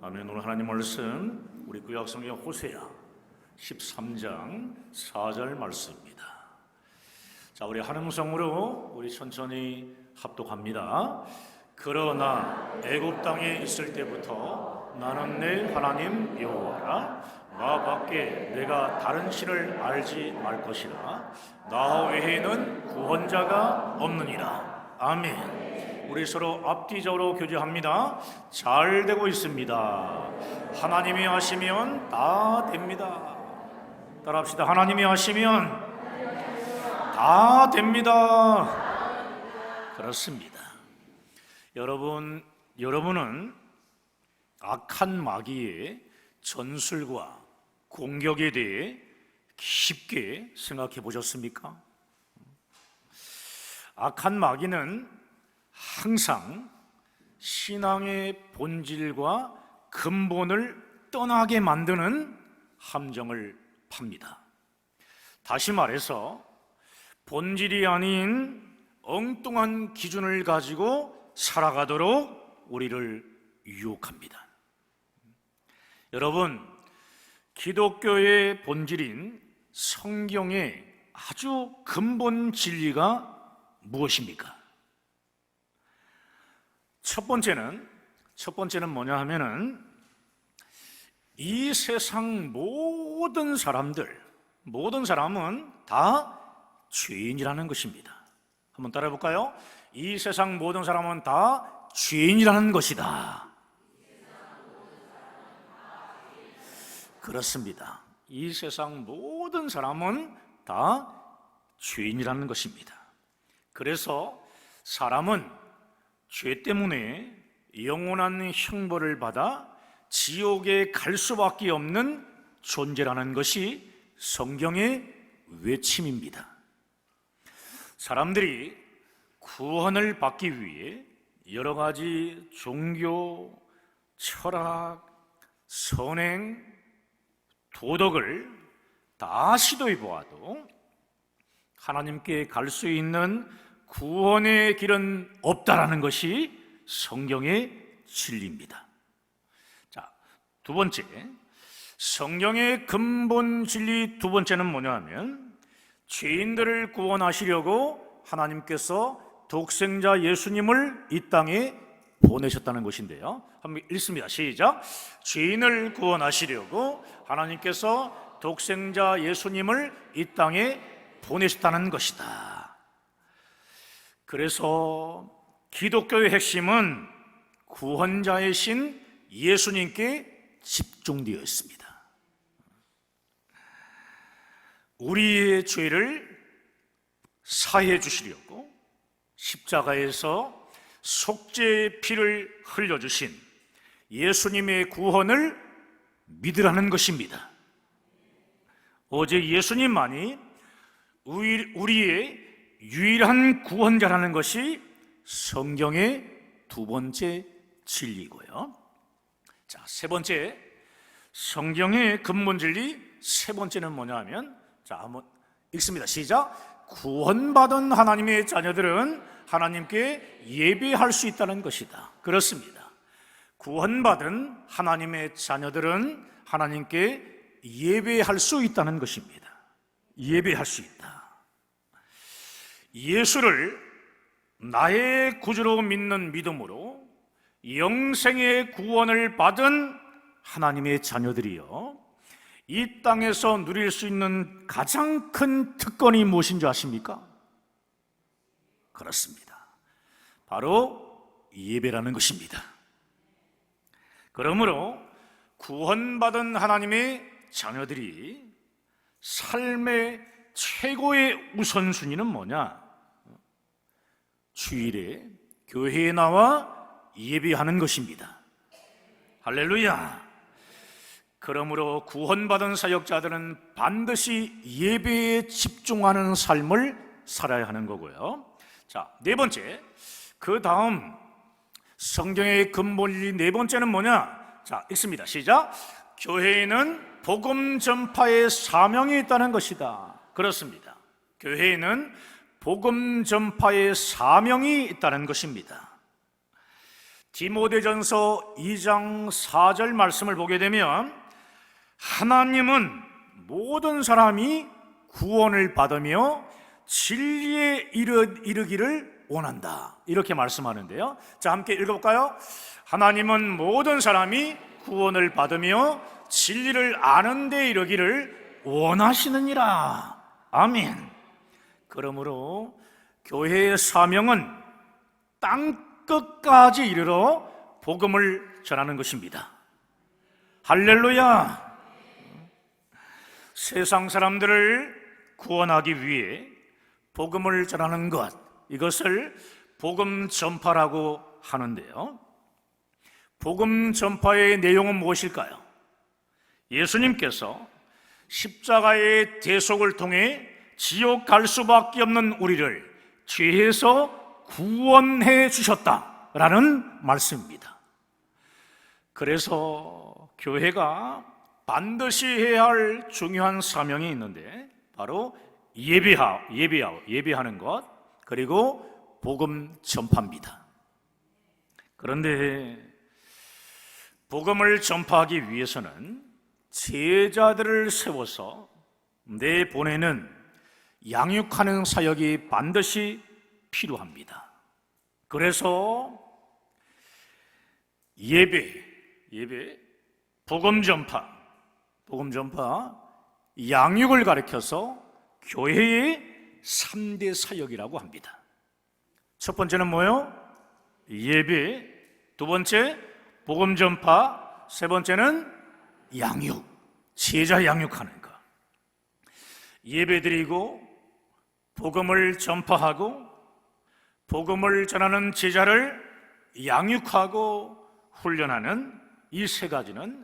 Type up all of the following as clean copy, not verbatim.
아멘. 오늘 하나님 말씀 우리 구약성경 호세아 13장 4절 말씀입니다. 자, 우리 한 음성으로 우리 천천히 합독합니다. 그러나 애굽 땅에 있을 때부터 나는 내 하나님 여호와라. 나 밖에 내가 다른 신을 알지 말 것이라. 나 외에는 구원자가 없느니라. 아멘. 우리 서로 앞뒤적으로 교제합니다. 잘 되고 있습니다. 하나님이 하시면 다 됩니다. 따라합시다. 하나님이 하시면 다 됩니다. 그렇습니다. 여러분은 악한 마귀의 전술과 공격에 대해 깊게 생각해 보셨습니까? 악한 마귀는 항상 신앙의 본질과 근본을 떠나게 만드는 함정을 팝니다. 다시 말해서 본질이 아닌 엉뚱한 기준을 가지고 살아가도록 우리를 유혹합니다. 여러분, 기독교의 본질인 성경의 아주 근본 진리가 무엇입니까? 첫 번째는 뭐냐 하면은 이 세상 모든 사람은 다 죄인이라는 것입니다. 한번 따라해 볼까요? 이 세상 모든 사람은 다 죄인이라는 것이다. 그렇습니다. 이 세상 모든 사람은 다 죄인이라는 것입니다. 그래서 사람은 죄 때문에 영원한 형벌을 받아 지옥에 갈 수밖에 없는 존재라는 것이 성경의 외침입니다. 사람들이 구원을 받기 위해 여러 가지 종교, 철학, 선행, 도덕을 다 시도해 보아도 하나님께 갈 수 있는 구원의 길은 없다라는 것이 성경의 진리입니다. 자, 두 번째, 성경의 근본 진리 두 번째는 뭐냐 하면 죄인들을 구원하시려고 하나님께서 독생자 예수님을 이 땅에 보내셨다는 것인데요. 한번 읽습니다. 시작. 죄인을 구원하시려고 하나님께서 독생자 예수님을 이 땅에 보내셨다는 것이다. 그래서 기독교의 핵심은 구원자의 신 예수님께 집중되어 있습니다. 우리의 죄를 사해 주시려고 십자가에서 속죄의 피를 흘려주신 예수님의 구원을 믿으라는 것입니다. 오직 예수님만이 우리의 유일한 구원자라는 것이 성경의 두 번째 진리고요. 자, 세 번째, 성경의 근본 진리 세 번째는 뭐냐 하면, 자, 한번 읽습니다. 시작. 구원받은 하나님의 자녀들은 하나님께 예배할 수 있다는 것이다. 그렇습니다. 구원받은 하나님의 자녀들은 하나님께 예배할 수 있다는 것입니다. 예배할 수 있다. 예수를 나의 구주로 믿는 믿음으로 영생의 구원을 받은 하나님의 자녀들이요, 이 땅에서 누릴 수 있는 가장 큰 특권이 무엇인 줄 아십니까? 그렇습니다. 바로 예배라는 것입니다. 그러므로 구원받은 하나님의 자녀들이 삶의 최고의 우선순위는 뭐냐? 주일에 교회에 나와 예배하는 것입니다. 할렐루야. 그러므로 구원받은 사역자들은 반드시 예배에 집중하는 삶을 살아야 하는 거고요. 자, 네 번째, 그 다음 성경의 근본이 네 번째는 뭐냐? 자, 읽습니다. 시작. 교회에는 복음 전파의 사명이 있다는 것이다. 그렇습니다. 교회에는 복음 전파의 사명이 있다는 것입니다. 디모데전서 2장 4절 말씀을 보게 되면 하나님은 모든 사람이 구원을 받으며 진리에 이르기를 원한다, 이렇게 말씀하는데요. 자, 함께 읽어볼까요? 하나님은 모든 사람이 구원을 받으며 진리를 아는 데 이르기를 원하시느니라. 아멘. 그러므로 교회의 사명은 땅끝까지 이르러 복음을 전하는 것입니다. 할렐루야. 세상 사람들을 구원하기 위해 복음을 전하는 것, 이것을 복음 전파라고 하는데요. 복음 전파의 내용은 무엇일까요? 예수님께서 십자가의 대속을 통해 지옥 갈 수밖에 없는 우리를 죄에서 구원해 주셨다라는 말씀입니다. 그래서 교회가 반드시 해야 할 중요한 사명이 있는데, 바로 예배하는 것, 그리고 복음 전파입니다. 그런데 복음을 전파하기 위해서는 제자들을 세워서 내보내는 양육하는 사역이 반드시 필요합니다. 그래서 복음 전파, 양육을 가리켜서 교회의 3대 사역이라고 합니다. 첫 번째는 뭐예요? 예배. 두 번째, 복음 전파. 세 번째는 양육, 제자 양육하는 것. 예배 드리고 복음을 전파하고 복음을 전하는 제자를 양육하고 훈련하는 이 세 가지는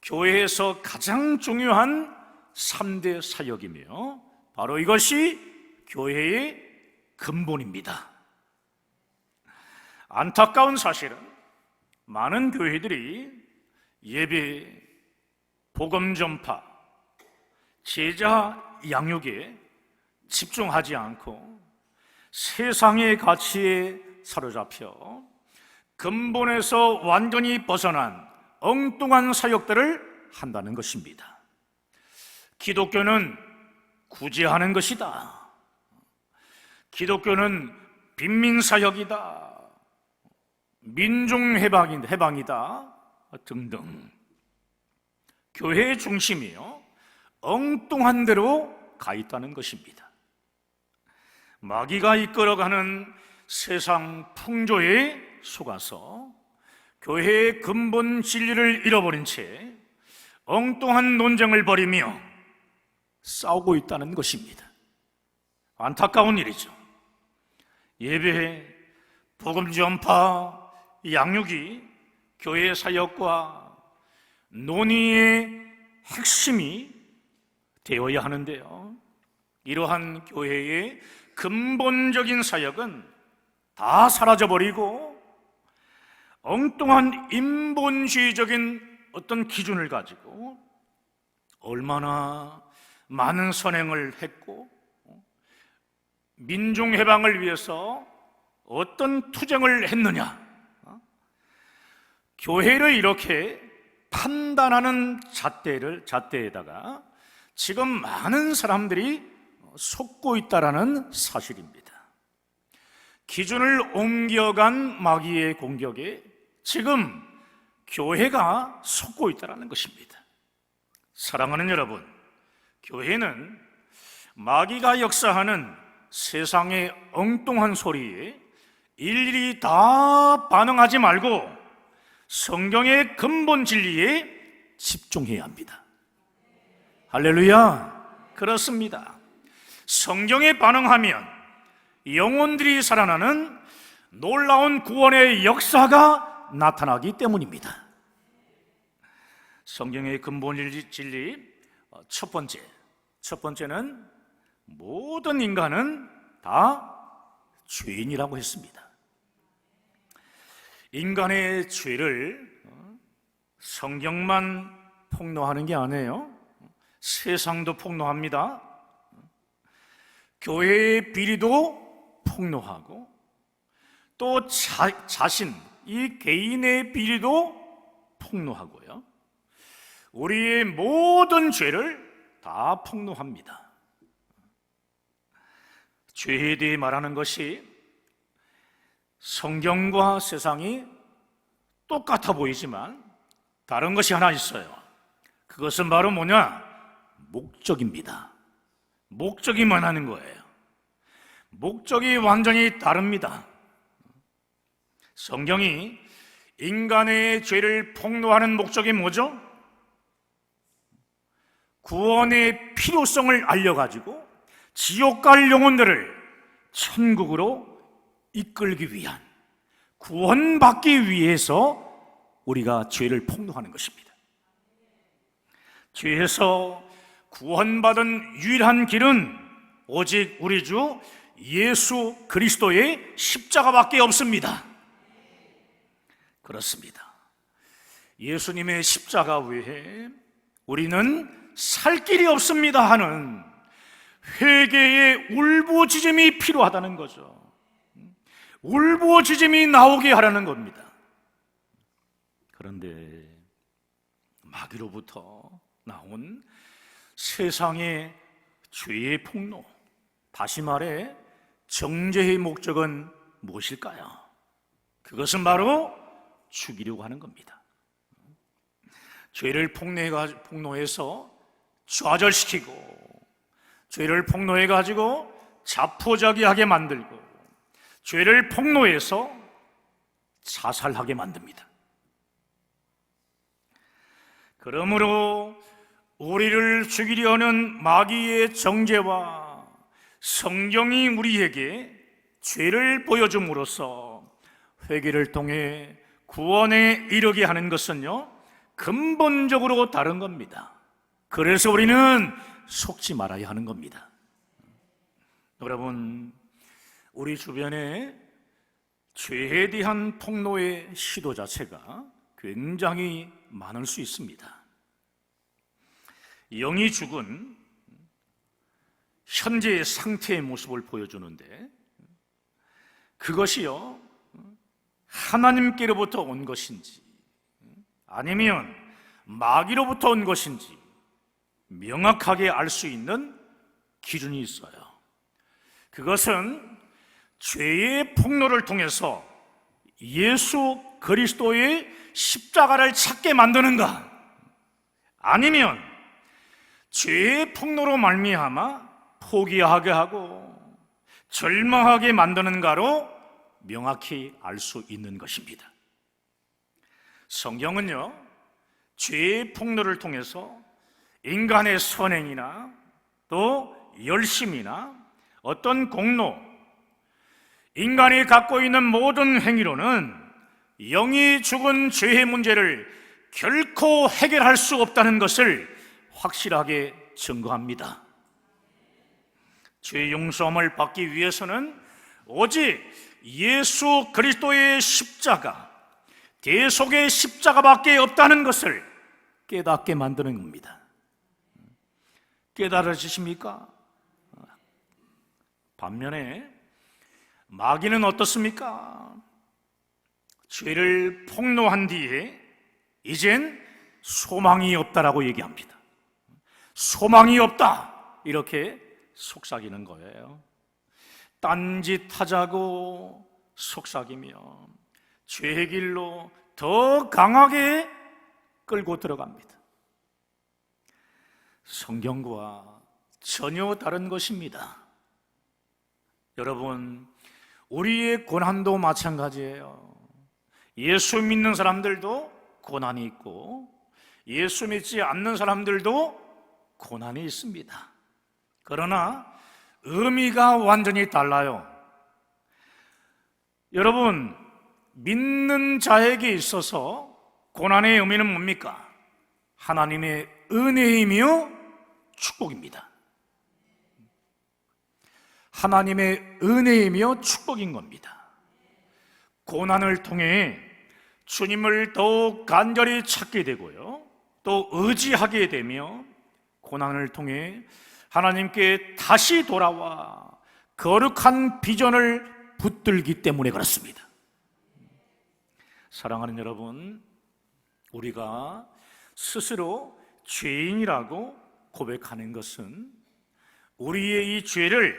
교회에서 가장 중요한 3대 사역이며, 바로 이것이 교회의 근본입니다. 안타까운 사실은 많은 교회들이 예배, 복음 전파, 제자 양육에 집중하지 않고 세상의 가치에 사로잡혀 근본에서 완전히 벗어난 엉뚱한 사역들을 한다는 것입니다. 기독교는 구제하는 것이다. 기독교는 빈민사역이다. 민중해방이다. 등등. 교회의 중심이요, 엉뚱한 대로 가 있다는 것입니다. 마귀가 이끌어가는 세상 풍조에 속아서 교회의 근본 진리를 잃어버린 채 엉뚱한 논쟁을 벌이며 싸우고 있다는 것입니다. 안타까운 일이죠. 예배, 복음 전파, 양육이 교회의 사역과 논의의 핵심이 되어야 하는데요, 이러한 교회의 근본적인 사역은 다 사라져버리고 엉뚱한 인본주의적인 어떤 기준을 가지고 얼마나 많은 선행을 했고 민중해방을 위해서 어떤 투쟁을 했느냐, 교회를 이렇게 판단하는 잣대에다가 지금 많은 사람들이 속고 있다라는 사실입니다. 기준을 옮겨간 마귀의 공격에 지금 교회가 속고 있다는 것입니다. 사랑하는 여러분, 교회는 마귀가 역사하는 세상의 엉뚱한 소리에 일일이 다 반응하지 말고 성경의 근본 진리에 집중해야 합니다. 할렐루야. 그렇습니다. 성경에 반응하면 영혼들이 살아나는 놀라운 구원의 역사가 나타나기 때문입니다. 성경의 근본 진리 첫 번째는 모든 인간은 다 죄인이라고 했습니다. 인간의 죄를 성경만 폭로하는 게 아니에요. 세상도 폭로합니다. 교회의 비리도 폭로하고 또 이 개인의 비리도 폭로하고요, 우리의 모든 죄를 다 폭로합니다. 죄에 대해 말하는 것이 성경과 세상이 똑같아 보이지만 다른 것이 하나 있어요. 그것은 바로 뭐냐? 목적입니다. 목적이 뭐냐는 거예요. 목적이 완전히 다릅니다. 성경이 인간의 죄를 폭로하는 목적이 뭐죠? 구원의 필요성을 알려가지고 지옥 갈 영혼들을 천국으로 이끌기 위한, 구원받기 위해서 우리가 죄를 폭로하는 것입니다. 죄에서 구원받은 유일한 길은 오직 우리 주 예수 그리스도의 십자가밖에 없습니다. 그렇습니다. 예수님의 십자가 외에 우리는 살 길이 없습니다 하는 회개의 울부짖음이 필요하다는 거죠. 울부짖음이 나오게 하라는 겁니다. 그런데 마귀로부터 나온 세상의 죄의 폭로, 다시 말해 정죄의 목적은 무엇일까요? 그것은 바로 죽이려고 하는 겁니다. 죄를 폭로해서 좌절시키고, 죄를 폭로해가지고 자포자기하게 만들고, 죄를 폭로해서 자살하게 만듭니다. 그러므로 우리를 죽이려는 마귀의 정죄와 성경이 우리에게 죄를 보여줌으로써 회개를 통해 구원에 이르게 하는 것은요, 근본적으로 다른 겁니다. 그래서 우리는 속지 말아야 하는 겁니다. 여러분, 우리 주변에 죄에 대한 폭로의 시도 자체가 굉장히 많을 수 있습니다. 영이 죽은 현재의 상태의 모습을 보여주는데, 그것이요 하나님께로부터 온 것인지 아니면 마귀로부터 온 것인지 명확하게 알 수 있는 기준이 있어요. 그것은 죄의 폭로를 통해서 예수 그리스도의 십자가를 찾게 만드는가, 아니면 죄의 폭로로 말미암아 포기하게 하고 절망하게 만드는가로 명확히 알 수 있는 것입니다. 성경은요, 죄의 폭로를 통해서 인간의 선행이나 또 열심이나 어떤 공로, 인간이 갖고 있는 모든 행위로는 영이 죽은 죄의 문제를 결코 해결할 수 없다는 것을 확실하게 증거합니다. 죄 용서함을 받기 위해서는 오직 예수 그리스도의 십자가, 대속의 십자가밖에 없다는 것을 깨닫게 만드는 겁니다. 깨달으십니까? 반면에 마귀는 어떻습니까? 죄를 폭로한 뒤에 이젠 소망이 없다라고 얘기합니다. 소망이 없다, 이렇게 속삭이는 거예요. 딴짓하자고 속삭이며 죄의 길로 더 강하게 끌고 들어갑니다. 성경과 전혀 다른 것입니다. 여러분, 우리의 고난도 마찬가지예요. 예수 믿는 사람들도 고난이 있고 예수 믿지 않는 사람들도 고난이 있습니다. 그러나 의미가 완전히 달라요. 여러분, 믿는 자에게 있어서 고난의 의미는 뭡니까? 하나님의 은혜이며 축복입니다. 하나님의 은혜이며 축복인 겁니다. 고난을 통해 주님을 더욱 간절히 찾게 되고요, 또 의지하게 되며 고난을 통해 하나님께 다시 돌아와 거룩한 비전을 붙들기 때문에 그렇습니다. 사랑하는 여러분, 우리가 스스로 죄인이라고 고백하는 것은 우리의 이 죄를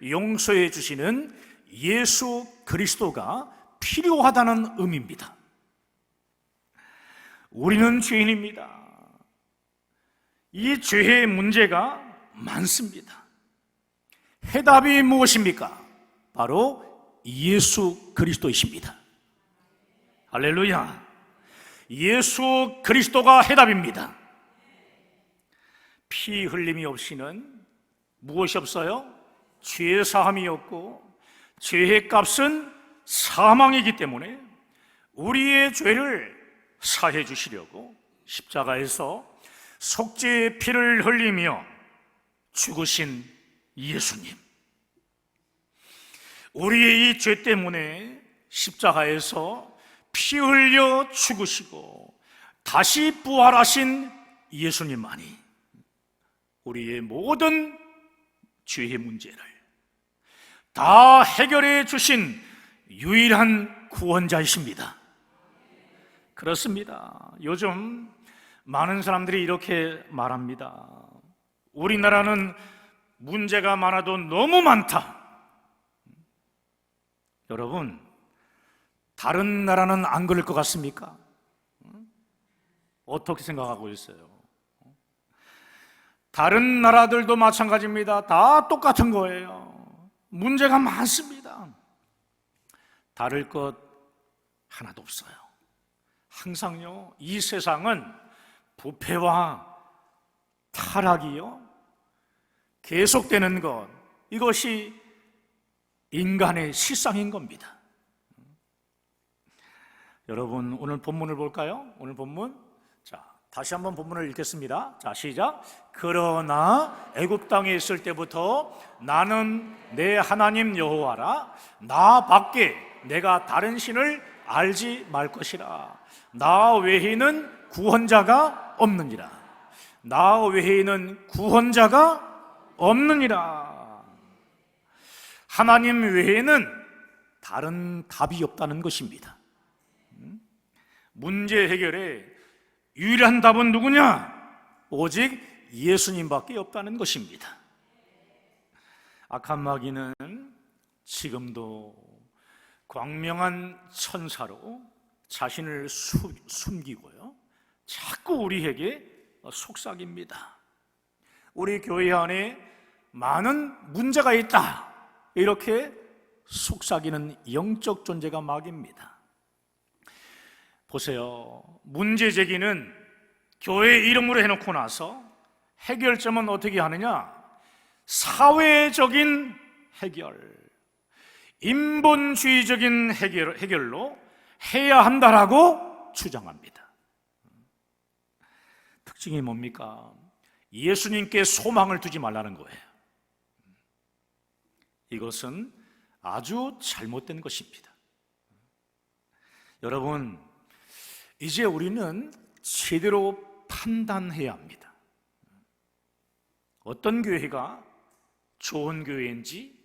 용서해 주시는 예수 그리스도가 필요하다는 의미입니다. 우리는 죄인입니다. 이 죄의 문제가 많습니다. 해답이 무엇입니까? 바로 예수 그리스도이십니다. 할렐루야. 예수 그리스도가 해답입니다. 피 흘림이 없이는 무엇이 없어요? 죄 사함이 없고, 죄의 값은 사망이기 때문에 우리의 죄를 사해 주시려고 십자가에서 속죄의 피를 흘리며 죽으신 예수님, 우리의 이 죄 때문에 십자가에서 피 흘려 죽으시고 다시 부활하신 예수님만이 우리의 모든 죄의 문제를 다 해결해 주신 유일한 구원자이십니다. 그렇습니다. 요즘 많은 사람들이 이렇게 말합니다. 우리나라는 문제가 많아도 너무 많다. 여러분, 다른 나라는 안 그럴 것 같습니까? 어떻게 생각하고 있어요? 다른 나라들도 마찬가지입니다. 다 똑같은 거예요. 문제가 많습니다. 다를 것 하나도 없어요. 항상요, 이 세상은 부패와 타락이요 계속되는 것, 이것이 인간의 실상인 겁니다. 여러분, 오늘 본문을 볼까요? 오늘 본문, 자, 다시 한번 본문을 읽겠습니다. 자, 시작. 그러나 애굽 땅에 있을 때부터 나는 내 하나님 여호와라. 나 밖에 내가 다른 신을 알지 말 것이라. 나 외에는 구원자가 없느니라. 나 외에는 구원자가 없느니라. 하나님 외에는 다른 답이 없다는 것입니다. 문제 해결에 유일한 답은 누구냐? 오직 예수님밖에 없다는 것입니다. 악한 마귀는 지금도 광명한 천사로 자신을 숨기고요, 자꾸 우리에게 속삭입니다. 우리 교회 안에 많은 문제가 있다, 이렇게 속삭이는 영적 존재가 마귀입니다. 보세요. 문제 제기는 교회 이름으로 해놓고 나서 해결점은 어떻게 하느냐? 사회적인 해결, 인본주의적인 해결로 해야 한다라고 주장합니다. 특징이 뭡니까? 예수님께 소망을 두지 말라는 거예요. 이것은 아주 잘못된 것입니다. 여러분, 이제 우리는 제대로 판단해야 합니다. 어떤 교회가 좋은 교회인지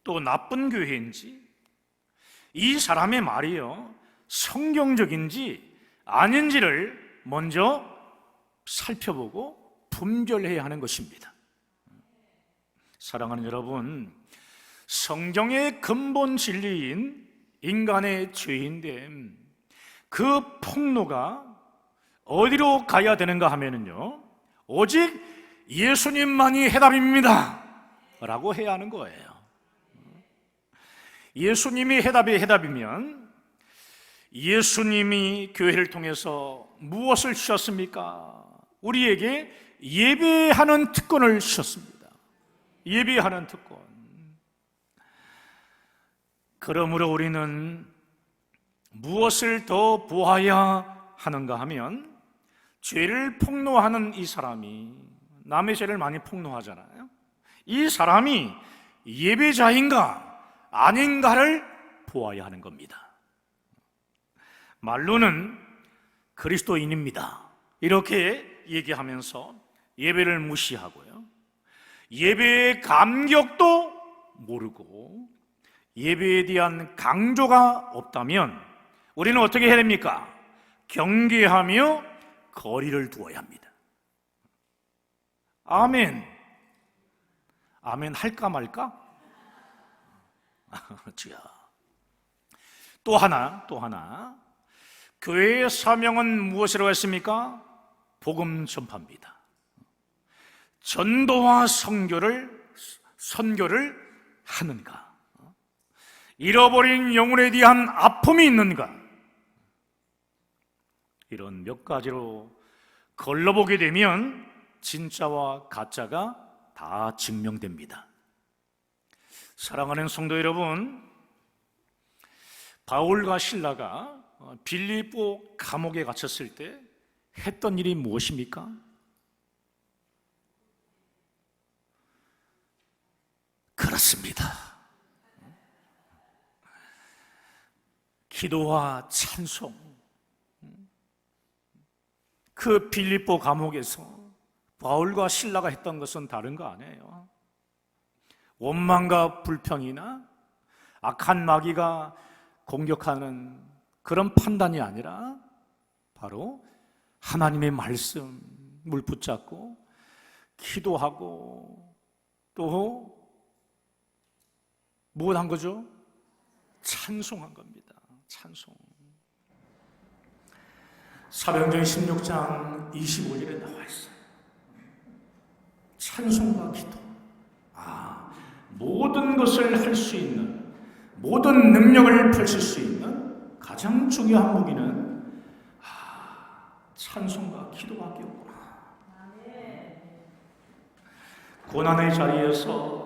또 나쁜 교회인지, 이 사람의 말이요 성경적인지 아닌지를 먼저 살펴보고 분별해야 하는 것입니다. 사랑하는 여러분, 성경의 근본 진리인 인간의 죄인됨, 그 폭로가 어디로 가야 되는가 하면은요, 오직 예수님만이 해답입니다 라고 해야 하는 거예요. 예수님이 해답이면 예수님이 교회를 통해서 무엇을 주셨습니까? 우리에게 예배하는 특권을 주셨습니다. 예배하는 특권. 그러므로 우리는 무엇을 더 보아야 하는가 하면, 죄를 폭로하는 이 사람이, 남의 죄를 많이 폭로하잖아요. 이 사람이 예배자인가 아닌가를 보아야 하는 겁니다. 말로는 그리스도인입니다 이렇게 얘기하면서 예배를 무시하고요, 예배의 감격도 모르고 예배에 대한 강조가 없다면 우리는 어떻게 해야 됩니까? 경계하며 거리를 두어야 합니다. 아멘. 아멘 할까 말까? 주여. 또 하나. 교회의 사명은 무엇이라고 했습니까? 복음 전파입니다. 전도와 선교를 하는가? 잃어버린 영혼에 대한 아픔이 있는가? 이런 몇 가지로 걸러보게 되면 진짜와 가짜가 다 증명됩니다. 사랑하는 성도 여러분, 바울과 실라가 빌립보 감옥에 갇혔을 때 했던 일이 무엇입니까? 그렇습니다. 기도와 찬송. 그 빌립보 감옥에서 바울과 실라가 했던 것은 다른 거 아니에요. 원망과 불평이나 악한 마귀가 공격하는 그런 판단이 아니라 바로 하나님의 말씀을 붙잡고 기도하고 또 뭘 한 거죠? 찬송한 겁니다. 찬송. 사도행전 16장 25절에 나와 있어요. 찬송과 기도. 모든 것을 할 수 있는, 모든 능력을 펼칠 수 있는 가장 중요한 무기는 찬송과 기도밖에 없구나. 고난의 자리에서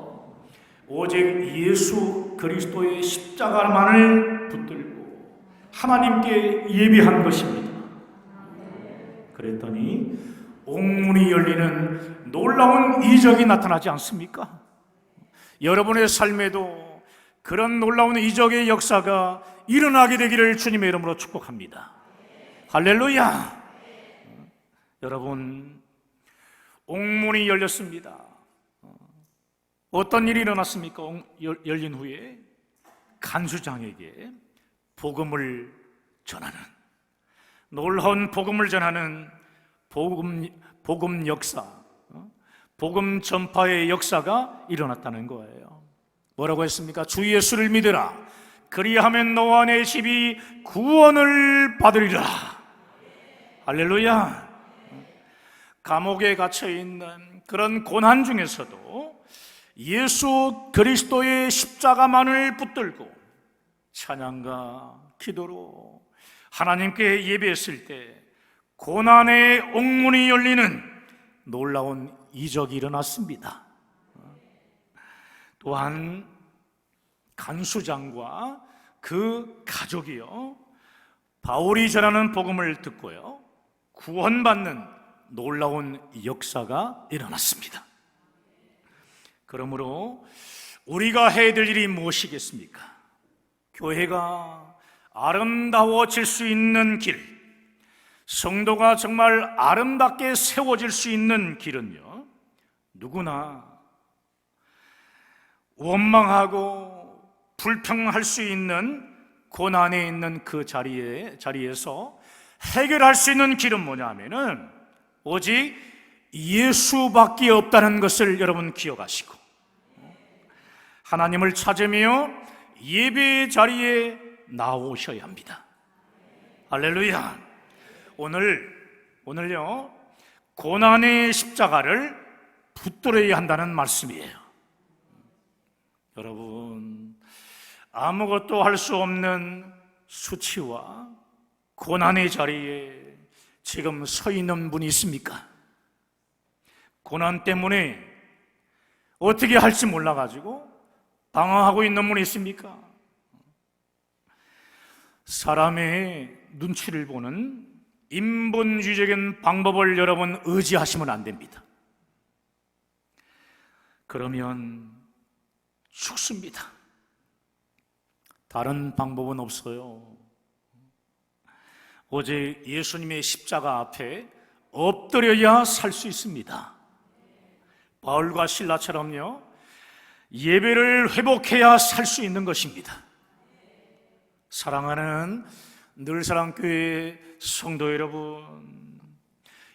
오직 예수 그리스도의 십자가만을 붙들고 하나님께 예배한 것입니다. 그랬더니 옥문이 열리는 놀라운 이적이 나타나지 않습니까? 여러분의 삶에도 그런 놀라운 이적의 역사가 일어나게 되기를 주님의 이름으로 축복합니다. 할렐루야! 여러분, 옥문이 열렸습니다. 어떤 일이 일어났습니까? 열린 후에 간수장에게 복음을 전하는, 놀라운 복음을 전하는 복음 역사, 복음 전파의 역사가 일어났다는 거예요. 뭐라고 했습니까? 주 예수를 믿으라. 그리하면 너와 내 집이 구원을 받으리라. 할렐루야. 감옥에 갇혀있는 그런 고난 중에서도 예수 그리스도의 십자가만을 붙들고 찬양과 기도로 하나님께 예배했을 때 고난의 옥문이 열리는 놀라운 이적이 일어났습니다. 또한 간수장과 그 가족이요, 바울이 전하는 복음을 듣고요, 구원받는 놀라운 역사가 일어났습니다. 그러므로 우리가 해야 될 일이 무엇이겠습니까? 교회가 아름다워질 수 있는 길, 성도가 정말 아름답게 세워질 수 있는 길은요, 누구나 원망하고 불평할 수 있는 고난에 있는 그 자리에서 해결할 수 있는 길은 뭐냐면은 오직 예수밖에 없다는 것을 여러분 기억하시고, 하나님을 찾으며 예배의 자리에 나오셔야 합니다. 할렐루야. 오늘요, 고난의 십자가를 붙들어야 한다는 말씀이에요. 여러분, 아무것도 할 수 없는 수치와 고난의 자리에 지금 서 있는 분이 있습니까? 고난 때문에 어떻게 할지 몰라가지고 방황하고 있는 분이 있습니까? 사람의 눈치를 보는 인본주의적인 방법을 여러분 의지하시면 안 됩니다. 그러면 죽습니다. 다른 방법은 없어요. 오직 예수님의 십자가 앞에 엎드려야 살 수 있습니다. 바울과 실라처럼요, 예배를 회복해야 살 수 있는 것입니다. 사랑하는 늘사랑교회 성도 여러분,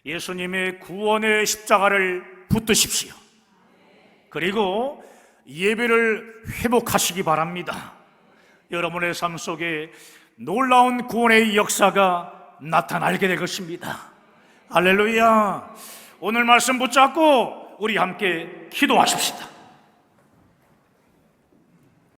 예수님의 구원의 십자가를 붙드십시오. 그리고 예배를 회복하시기 바랍니다. 여러분의 삶 속에 놀라운 구원의 역사가 나타나게 될 것입니다. 할렐루야. 오늘 말씀 붙잡고 우리 함께 기도하십시다.